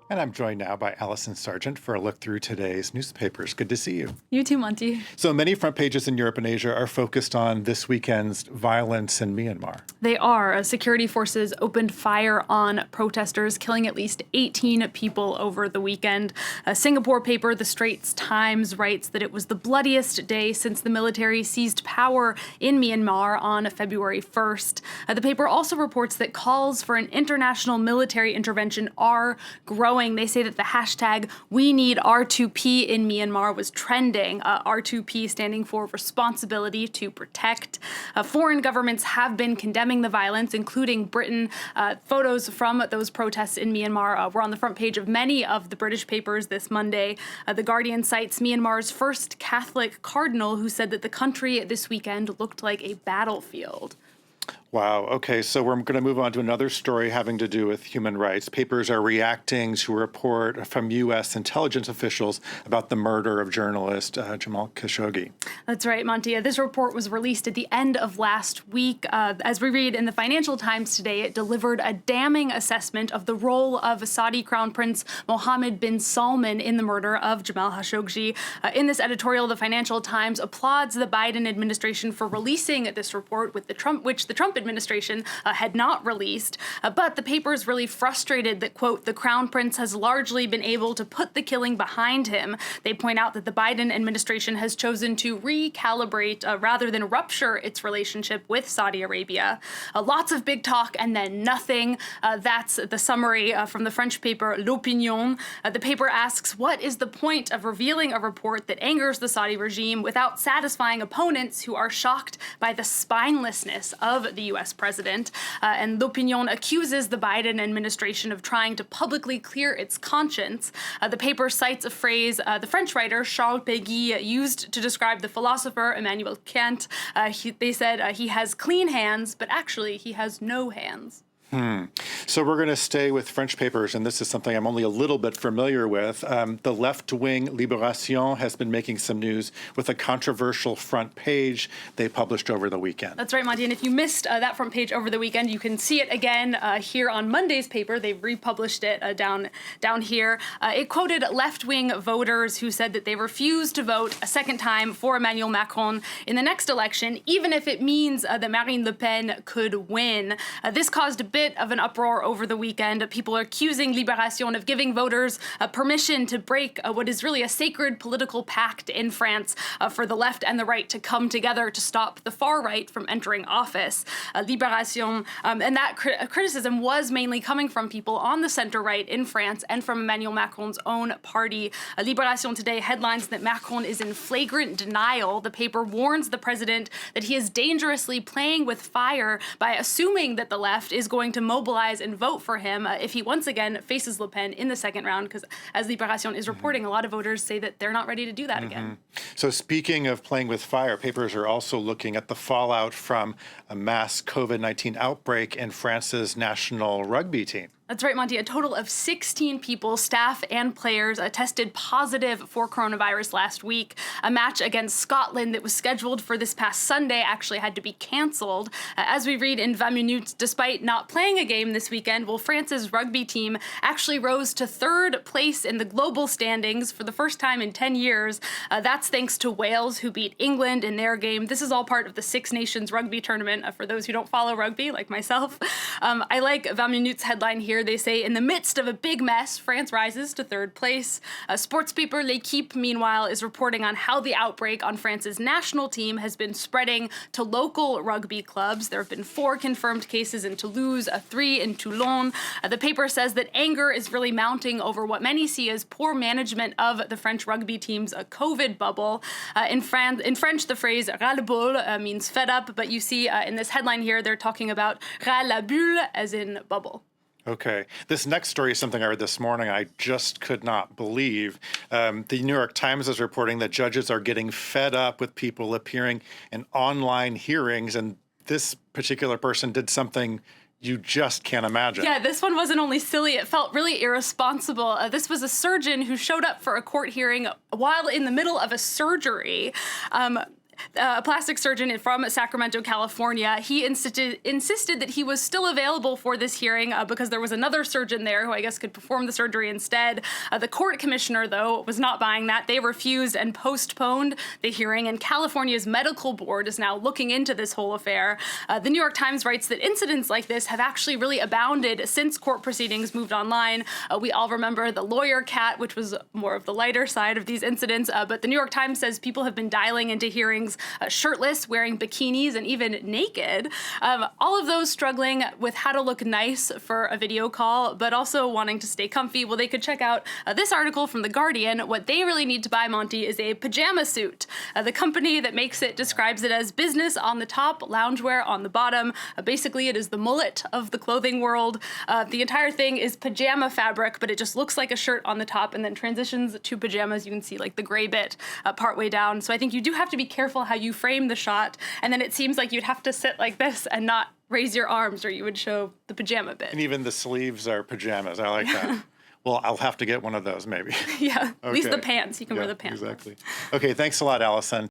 And I'm joined now by Allison Sargent for a look through today's newspapers. Good to see you. You too, Monty. So many front pages in Europe and Asia are focused on this weekend's violence in Myanmar. They are. Security forces opened fire on protesters, killing at least 18 people over the weekend. A Singapore paper, The Straits Times, writes that it was the bloodiest day since the military seized power in Myanmar on February 1st. The paper also reports that calls for an international military intervention are growing. They say that the hashtag We Need R2P in Myanmar was trending, R2P standing for Responsibility to Protect. Foreign governments have been condemning the violence, including Britain. Photos from those protests in Myanmar were on the front page of many of the British papers this Monday. The Guardian cites Myanmar's first Catholic cardinal who said that the country this weekend looked like a battlefield. Wow. Okay, so we're going to move on to another story having to do with human rights. Papers are reacting to a report from U.S. intelligence officials about the murder of journalist Jamal Khashoggi. That's right, Monty. This report was released at the end of last week. As we read in the Financial Times today, it delivered a damning assessment of the role of Saudi Crown Prince Mohammed bin Salman in the murder of Jamal Khashoggi. In this editorial, the Financial Times applauds the Biden administration for releasing this report, which the Trump administration had not released. But the paper is really frustrated that, quote, the Crown Prince has largely been able to put the killing behind him. They point out that the Biden administration has chosen to recalibrate rather than rupture its relationship with Saudi Arabia. Lots of big talk and then nothing. That's the summary from the French paper L'Opinion. The paper asks, what is the point of revealing a report that angers the Saudi regime without satisfying opponents who are shocked by the spinelessness of the U.S. president? And L'Opinion accuses the Biden administration of trying to publicly clear its conscience. The paper cites a phrase the French writer Charles Péguy used to describe the philosopher Immanuel Kant. They said he has clean hands, but actually he has no hands. So we're going to stay with French papers, and this is something I'm only a little bit familiar with. The left-wing Libération has been making some news with a controversial front page they published over the weekend. That's right, Monty. And if you missed that front page over the weekend, you can see it again here on Monday's paper. They've republished it down here. It quoted left-wing voters who said that they refuse to vote a second time for Emmanuel Macron in the next election, even if it means that Marine-Le Pen could win. This caused a bit of an uproar over the weekend. People are accusing Libération of giving voters permission to break what is really a sacred political pact in France for the left and the right to come together to stop the far right from entering office. Libération, and that criticism was mainly coming from people on the center-right in France and from Emmanuel Macron's own party. Libération today headlines that Macron is in flagrant denial. The paper warns the president that he is dangerously playing with fire by assuming that the left is going to mobilize and vote for him if he once again faces Le Pen in the second round, because as Libération is reporting, a lot of voters say that they're not ready to do that again. So speaking of playing with fire, papers are also looking at the fallout from a mass COVID-19 outbreak in France's national rugby team. That's right, Monty. A total of 16 people, staff and players, tested positive for coronavirus last week. A match against Scotland that was scheduled for this past Sunday actually had to be canceled. As we read in 20 Minutes, despite not playing a game this weekend, France's rugby team actually rose to third place in the global standings for the first time in 10 years. That's thanks to Wales, who beat England in their game. This is all part of the Six Nations rugby tournament, for those who don't follow rugby, like myself. I like 20 Minutes' headline here. They say, in the midst of a big mess, France rises to third place. Sports paper L'Équipe, meanwhile, is reporting on how the outbreak on France's national team has been spreading to local rugby clubs. There have been 4 confirmed cases in Toulouse, 3 in Toulon. The paper says that anger is really mounting over what many see as poor management of the French rugby team's COVID bubble. In French, the phrase ras-le-bol means fed up, but you see in this headline here, they're talking about ras-la-bulle, as in bubble. Okay. This next story is something I read this morning I just could not believe. The New York Times is reporting that judges are getting fed up with people appearing in online hearings, and this particular person did something you just can't imagine. Yeah, this one wasn't only silly, it felt really irresponsible. This was a surgeon who showed up for a court hearing while in the middle of a surgery. a plastic surgeon from Sacramento, California. He insisted that he was still available for this hearing because there was another surgeon there who I guess could perform the surgery instead. The court commissioner, though, was not buying that. They refused and postponed the hearing, and California's medical board is now looking into this whole affair. The New York Times writes that incidents like this have actually really abounded since court proceedings moved online. We all remember the lawyer cat, which was more of the lighter side of these incidents, but the New York Times says people have been dialing into hearings shirtless, wearing bikinis, and even naked. All of those struggling with how to look nice for a video call, but also wanting to stay comfy. Well, they could check out this article from The Guardian. What they really need to buy, Monty, is a pajama suit. The company that makes it describes it as business on the top, loungewear on the bottom. Basically, it is the mullet of the clothing world. The entire thing is pajama fabric, but it just looks like a shirt on the top and then transitions to pajamas. You can see like the gray bit partway down. So I think you do have to be careful how you frame the shot. And then it seems like you'd have to sit like this and not raise your arms, or you would show the pajama bit. And even the sleeves are pajamas. I like that. Well, I'll have to get one of those maybe. Yeah, at least Okay. the pants. You can wear the pants. Exactly. Okay, thanks a lot, Allison.